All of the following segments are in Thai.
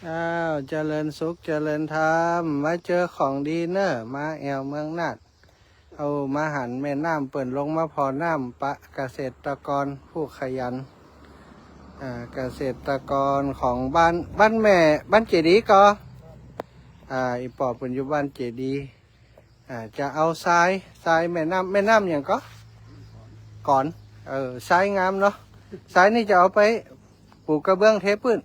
อ้าวเจริญสุขเจริญธรรมมาเจอของดีเนอะมาแอวเมืองนาดเอามาหันแม่น้ำเปิ่นลงมาพอน้ำปะเกษตรกรผู้ขยันเกษตรกรของบ้านแม่บ้านเจดีย์ก็อีปอบเปิ่นอยู่บ้านเจดีย์จะเอาทรายแม่น้ำอย่างก็ก่อนทรายงามเนาะทรายนี่จะเอาไปปลูกกระเบื้องเทพื้น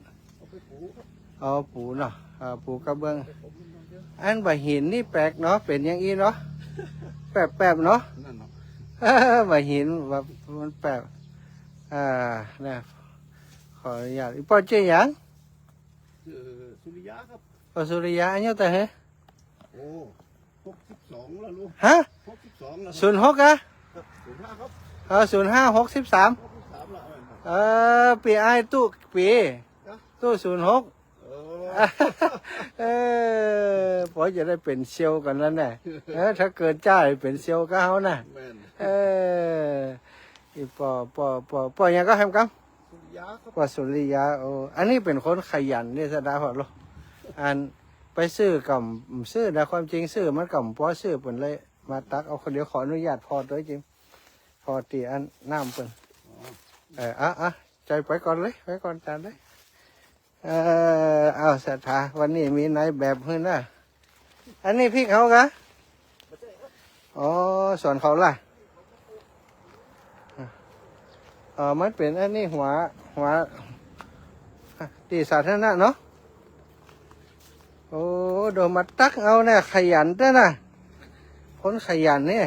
ปูเนาะปูกระเบื้องอันบ่หินนี่แปลกเนาะเป็นอย่างอี้เนาะแปลกเนาะบ่หินแบบมันแปลกเนี่ยขออนุญาตอีปอเจียงสุริยะครับสุริยะอันนี้แต่เฮ้โอ้62แล้วลูกฮะ62แล้ว06อะ05ครับ05 63ปีไอตู้ปีตู้06พอจะได้เป็นเซียวกันแล้วเนี่ยถ้าเกิดจ้าเป็นเซียวก็เขาน่ะอีปอยังก็ทำกันปอสุริยาอันนี้เป็นคนขยันเนี่ยสดาพอลูกอันไปซื้อกับซื้อนะความจริงซื้อมันกับปอซื้อเป็นเลยมาตักเอาคนเดียวขออนุญาตพอตัวจริงพอตีอันน้ำเป็นใจไปก่อนเลยไปก่อนจานเลยเอาศรัทธาวันนี้มีไหนแบบขึ้นนะอันนี้พี่เขากะส่วนเขาล่ะมันเป็นอันนี้หัวตีสาธารณะเนาะโดนมาตักเอาเนี่ยขยันด้วยนะคนขยันเนี่ย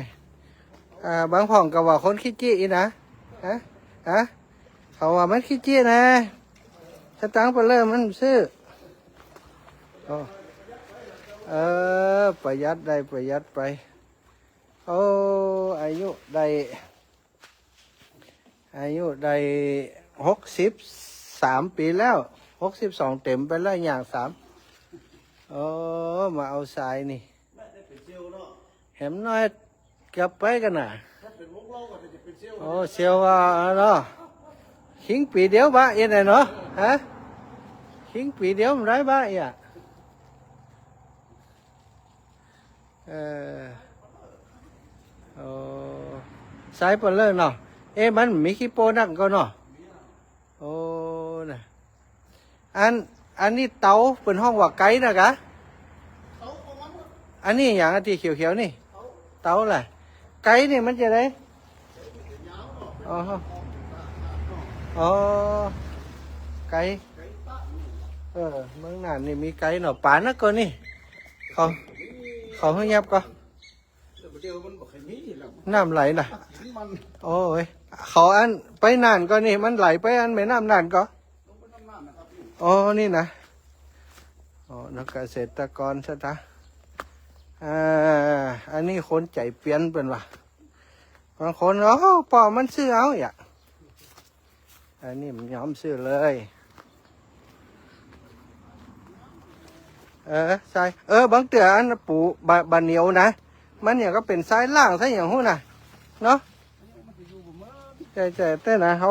บางผ่องก็ว่าคนขี้จี้นะเขาว่ามันขี้จี้นะสตังค์ไปเลยมันซื้อประหยัดได้ประหยัดไปอายุได้63 ปีแล้ว62เต็มไปแล้วอย่าง3มาเอาทรายนี่เห็นน้อยกลับไปกันน่ะเซียวว่าเนาะขิงปีเดียวบ้าอย่างไรเนาะขิงปีเดียวมันไรบ้าอย่างสายเปนเลยเนาะมันมีขี้โปนักก็เนาะน่ะอันนี้เตาเป็นห้องว่าไก่นะกะอันนี้อย่างที่เขียวๆนี่เตาแหละไก่นี่มันจะได้ไก่เมืองน่านนี่มีไก่เนาะป่านักก็นี่เขาให้ยับก็น้ำไหลน่ะโอ้ยเขาอันไปนานก็นี่มันไหลไปอันไม่น้ำนานก็นี่นะนักเกษตรกรใช่ไหมอันนี้คนใจเปลี่ยนเป็นว่ะบางคนปอมันซื้อเอาอย่าอันนี้มันยอมซื้อเลยใช่บางเตืออันปูบาเหนียวนะมันอย่างก็เป็นสายล่างสายอย่างหู้น่ะเนาะแต่นะเขา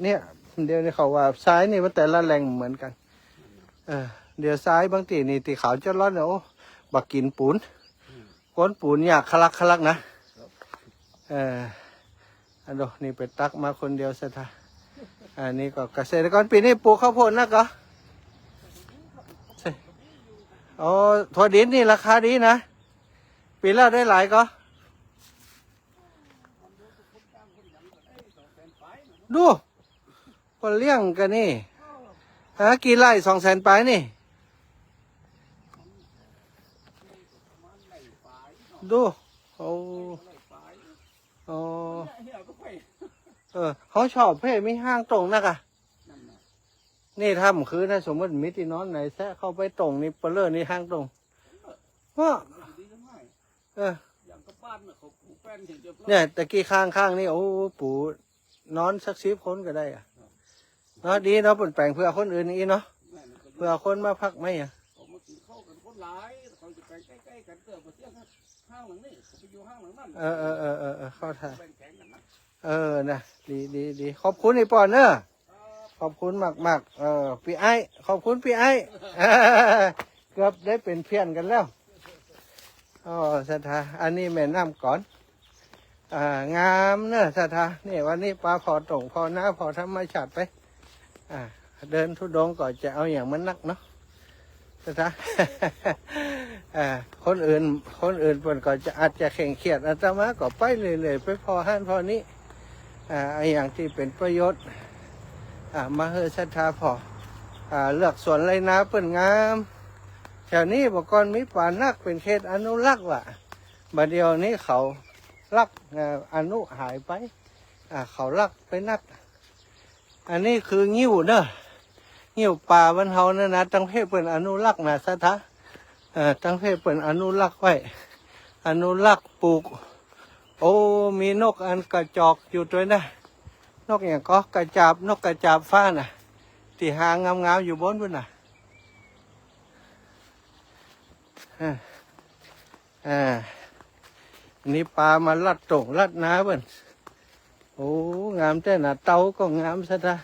เนี่ยเดี๋ยวนี้เขาว่าซ้ายนี่มันแต่ละแรงเหมือนกันเดี๋ยวซ้ายบางทีนี่ตีเขาจะร้อนเนาะบักกินปูนก้นปูนอยากคลักนะอันโดนี่ไปตักมาคนเดียวเสร็จละอันนี้ก็เกษตรกรปีนี้ปลูกข้าวโพดนะก็ถั่วดินนี่ราคาดีนะปีละได้หลายก็ดูคนเลี้ยงกันนี่กี่ไร่200,000ไปนี่ดูเขาชอบเพ่ไม่ห้างตรงนักอะนี่ทำคือนะสมมติมิตินอนไหนแซะเข้าไปตรงนี่เปลือนี่ห้างตรงว่าเนี่ยตะกี้ข้างนี่ปู่นอนสัก10 คนก็ได้อะเนาะดีเนาะเปลี่ยนแปลงเพื่อคนอื่นนี่เนาะเพื่อคนมาพักไหมอ่ะเข้าท่านะดีขอบคุณไอ้ปอนเนอะ ขอบคุณมากๆพี่ไอ้ขอบคุณพี่ไอ้ เกือบได้เป็นเพื่อนกันแล้วอ๋อสถาอันนี้แม่น้ำก่อนงามเนอะสถานี่วันนี้ปลาพอตรงพอหน้าพอธรรมชาติไปเดินทุดงก่อนจะเอาอย่างมันนักเนาะสถา คนอื่นเพิ่นก็จะอาจจะแข่งเขียดอาตมาก็ไปเรื่อยๆไปพอห้านพอนี้ไอ้อย่างที่เป็นประโยชน์มาเฮอศรัทธาพอเลือกสวนไรนาเปิ่นงามแถวนี้บอกก่อนมีป่านักเป็นเขตอนุรักษ์ว่ะบัดเดียวนี้เขาลักอนุหายไปเขาลักไปนักอันนี้คืองิ้วเนอะงิ้วป่าบรรเทานะนะตั้งเพศเป็นอนุรักษ์นะศรัทธาตั้งเพศเป็นอนุรักษ์ไว้อนุรักษ์ปลูกโอ้มีนกอันกระจอกอยู่ด้วยนะนกอย่างก็กระจาบนกกระจาบฟ้าน่ะที่หางงามๆอยู่บนบนน่ะนี่ปลามาลัดตรงลัดน้าเบิ่นโอ้งามแต่น่ะเตาก็งามซะนะ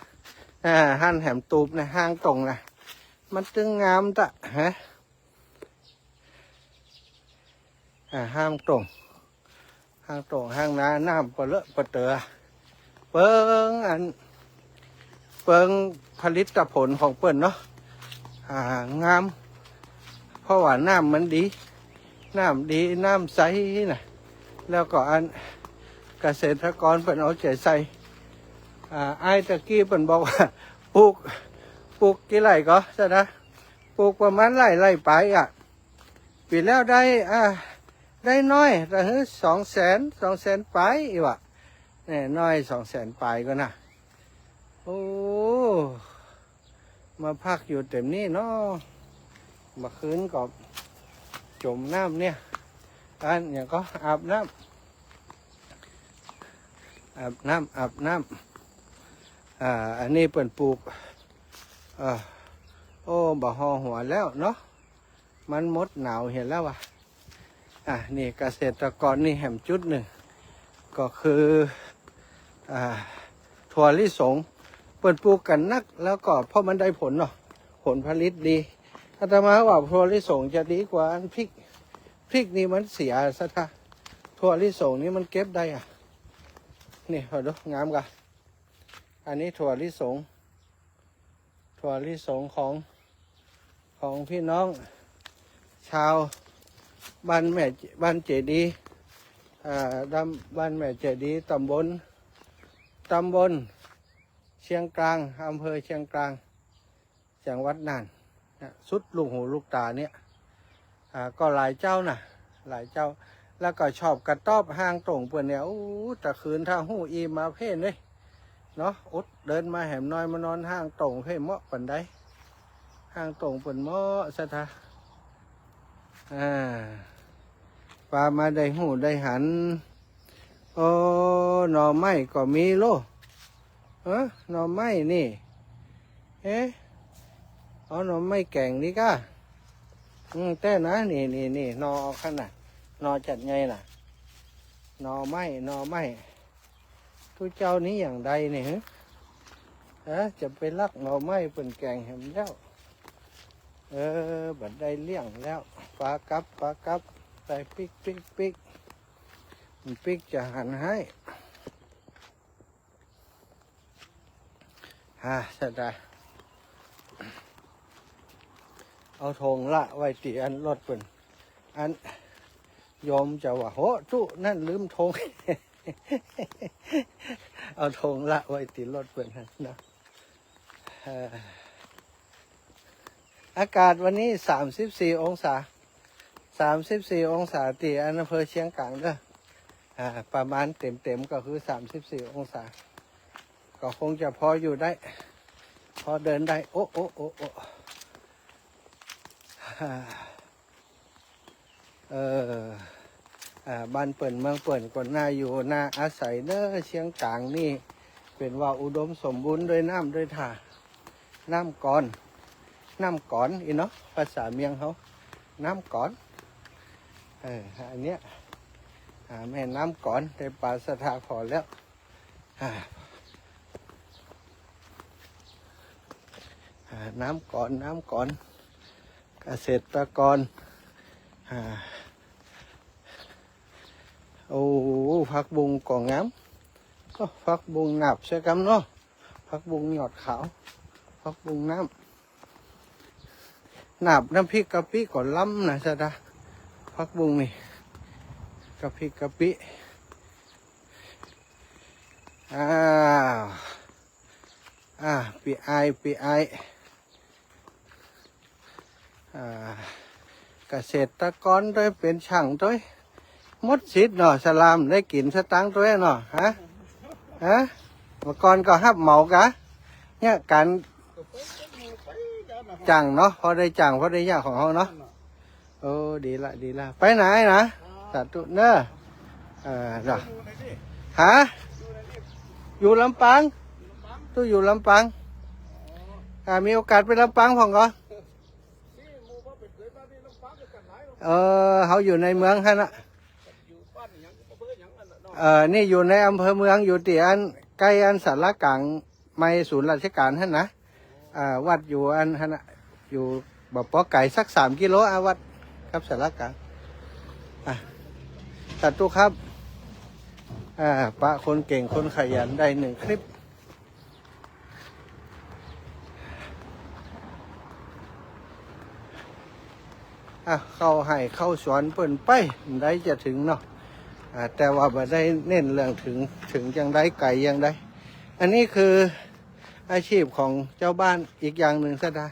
หั่นแหมตูบนะห้างตรงนะมันตึงงามตะฮะห้างตรงห้างน้าน้ำปะเลอะปะเตอเปิงผลิตผลของเปิ้นเนาะงามเพราะว่าน้ำมันดีน้ำใสนะแล้วก็อันเกษตรกรเปิ้นเอาใจใส่ไอ้ตะกี้เปิ้นบอกว่าปลูกกี่ไร่ก็ใช่นะปลูกประมาณไร่ไปปีแล้วได้น้อยแต่เฮ้ย200,000ไปอีกว่ะเนี่ยน้อย200,000ไปก็นะโอ้มาพักอยู่เต็มนี่เนาะมาคืนก็จมน้ำเนี่ยอันอย่างก็อาบน้ำอันนี้เปิ่นปลูกโอ้บ่ห่อหัวแล้วเนาะมันมดหนาวเห็นแล้วว่ะนี่เกษตรกรนี่แหมจุดหนึ่งก็คือถั่วลิสงเปิดปลูกกันนักแล้วก็เพราะมันได้ผลเนาะผลผลิตดีอาตมาว่าถั่วลิสงจะดีกว่าอันพริกนี่มันเสียซะท่าถั่วลิสงนี่มันเก็บได้นี่เอาดูงามกะอันนี้ถั่วลิสงของพี่น้องชาวบ้านเจดีบ้านแม่เจดีตำบลเชียงกลางอำเภอเชียงกลางจังหวัดน่านสุดลูกหูลูกตาเนี่ยก็หลายเจ้านะหลายเจ้าแล้วก็ชอบกระต๊อบห้างตรงเปิ่นเนี่ยตะคืนถ้าหูอีมาเพ่นเลยเนาะอดเดินมาแหมน้อยมานอนห้างตรงเพ่เหมาะปันได้ห้างตรงเปิ่นเหมาะซะท่าปลามาได้หูได้หันโอ้หน่อไม้ก็มีโลหน่อไม้นี่เอาหน่อไม้แกงนี่ก้าแต่นะนี่หน่อขนาดหน่อจัดไงน่ะหน่อไม้ทุกเจ้านี้อย่างใดนี่จะไปลักหน่อไม้เป็นแกงแหมแล้วบัดได้เลี้ยงแล้วปลากับใส่ปิกจะหั่นให้เสร็จแล้วเอาธงละไว้ตีอันรถเปิ่นอันยอมจะว่าโหจุนั่นลืมธง เอาธงละไว้ตีรถเปิ่นนะอากาศวันนี้34 องศาตีอำเภอเชียงกลางเด้อประมาณเต็มก็คือ34 องศาก็คงจะพออยู่ได้พอเดินได้โอ้บ้านเปิ่นเมืองเปิ่นก็น่าอยู่น่าอาศัยเด้อเชียงกลางนี่เป็นว่าอุดมสมบูรณ์ด้วยน้ำด้วยท่าน้ำก่อนอีเนาะภาษาเมียงเขาน้ำก่อนอันเนี้ยแม่น้ำก่อนได้ปลาสะทาพอแล้ว น้ำก่อนเกษตรกรโอ้ผักบุ้งก่องงามก็ผักบุ้งหนับใช่กำเนาะผักบุ้งหยอดขาวผักบุ้งน้ำหนับน้ำพริกกะปิก่อนล้ำนะจ๊ะดาผักบุ้งนี่กะปิอ้าวปีไอเกษตรกรด้วยเป็นช่างด้วยมดสิทธิ์เนาะสลามได้กินสตังค์ด้วยเนาะฮะเมื่อก่อนก็ฮับเหมากะเนี่ยการจังเนาะพอได้จังพอได้ยากของเขาเนาะโอ้ดีละไปไหนนะสาธุเนอะเนาะฮะอยู่ลำปางตู้อยู่ลำปางมีโอกาสไปลำปางผมก็เขาอยู่ในเมืองฮะนะนี่อยู่ในอำเภอเมืองอยู่ที่อันใกล้อันสารกลางไม่ศูนย์ราชการฮะนะวัดอยู่อันฮะนะอยู่บ่ปอไก่สัก3 กิโลวัดครับสารกลางตัดตู้ครับปะคนเก่งคนขยันได้1 คลิปเข้าให้เข้าสวนเปิ่นไปได้จะถึงเนาะแต่ว่าบ่ได้เน้นเรื่องถึงยังได้ไก่ยังได้อันนี้คืออาชีพของเจ้าบ้านอีกอย่างหนึ่งซะนะ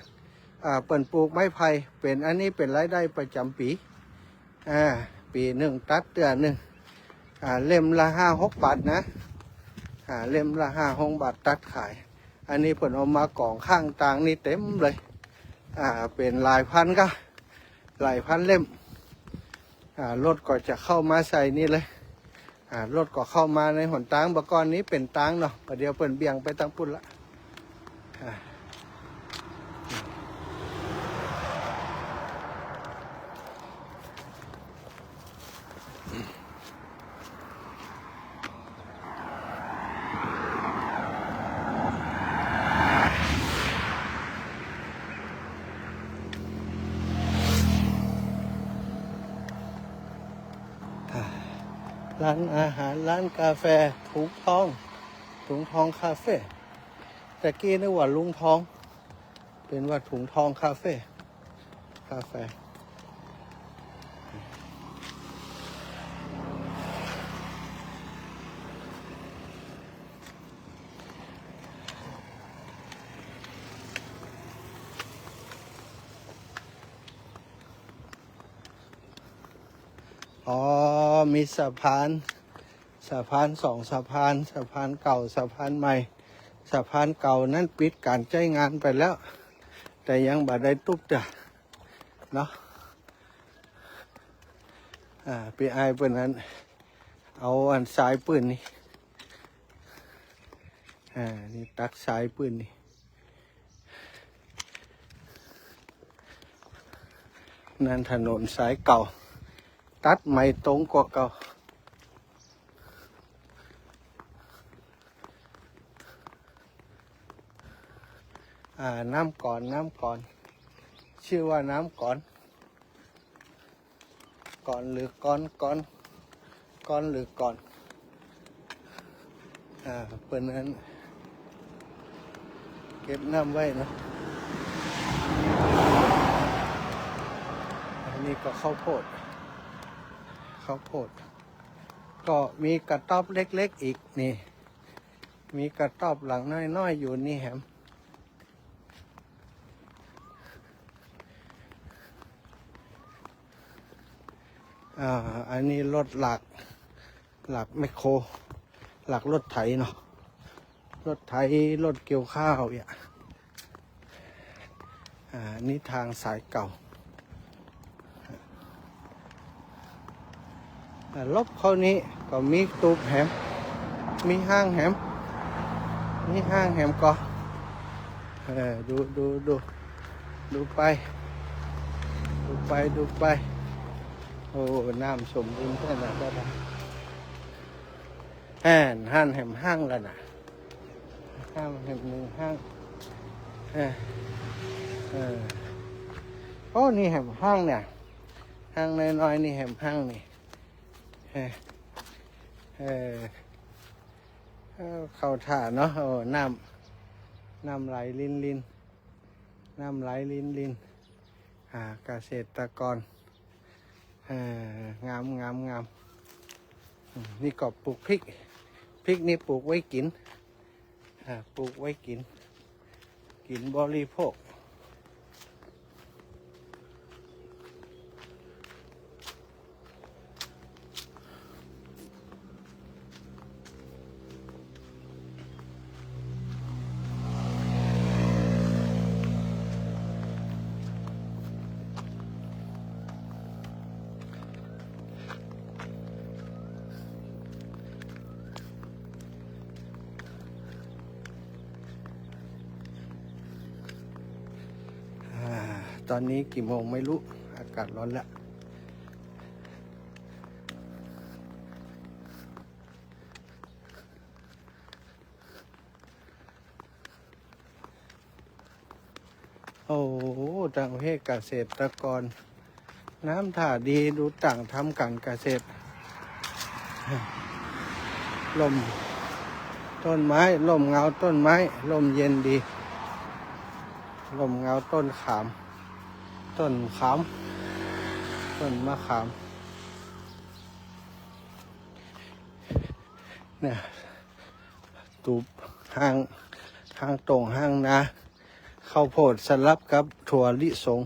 เปิ่นปลูกไม้ไผ่เป็นอันนี้เป็นรายได้ประจำปีปีหนึ่งตัดเดือนหนึ่งเล่มละ5-6 บาทนะเล่มละ5-6 บาทตัดขายอันนี้เปิ่นเอามากองข้างต่างนี่เต็มเลยเป็นหลายพันเล่มรถก็จะเข้ามาใส่นี่เลยรถก็เข้ามาในหนทางบกรนี้เป็นทางเนาะเดี๋ยวเปิ่นเบี่ยงไปทางปุ่นละร้านอาหารร้านกาแฟถุงทองคาเฟ่แต่กี้นึกว่าลุงทองเป็นว่าถุงทองคาเฟ่มีสะพาน2 สะพานเก่าสะพานใหม่สะพานเก่านั้นปิดการใช้งานไปแล้วแต่ยังบ่ได้ตุ๊บจ้ะเนาะปีไอเปิ้นนั้นเอาอันสายปืนนี่นี่ตักสายปืนนี่นั่นถนนสายเก่าตัดไม่ตรงกว่าเก่าน้ำก่อนชื่อว่าน้ำก่อนหรือก่อนหรือก่อนเปิ้นนั้นเก็บน้ำไว้เนาะอันนี้ก็ข้าวโพดก็มีกระต๊อบเล็กๆอีกนี่มีกระต๊อบหลังน้อยๆอยู่นี่แฮมอันนี้รถหลักแมคโครหลักรถไถเนาะรถไถรถเกี่ยวข้าวนี่ทางสายเก่าลบเข้านี้ก็มีตูบแหมมีห้างแหมก็ดูไปโอ้น้ำสมบูรณ์แค่ไหนก็ได้ห้างแหมแล้วนะห้างแหม1 ห้าง เออโอ้นี่แหมห้างเนี่ยห้างน้อยๆนี่แหมห้างนี่เออเออเข้าท่าเนาะโอ้น้ำไหลลินน้ำไหลลินเกษตรกรงามนี่ก็ปลูกพริกนี่ปลูกไว้กินปลูกไว้กินบริโภคตอนนี้กี่โมงไม่รู้อากาศร้อนแล้วโอ้โหต่างประเทศเกษตรกรน้ำท่าดีดูต่างทำการเกษตรลมต้นไม้ลมเงาต้นไม้ลมเย็นดีลมเงาต้นขามต้นมะขามเนี่ยตูบห้างตรงห้างนาข้าวโพดสลับกับถั่วลิสง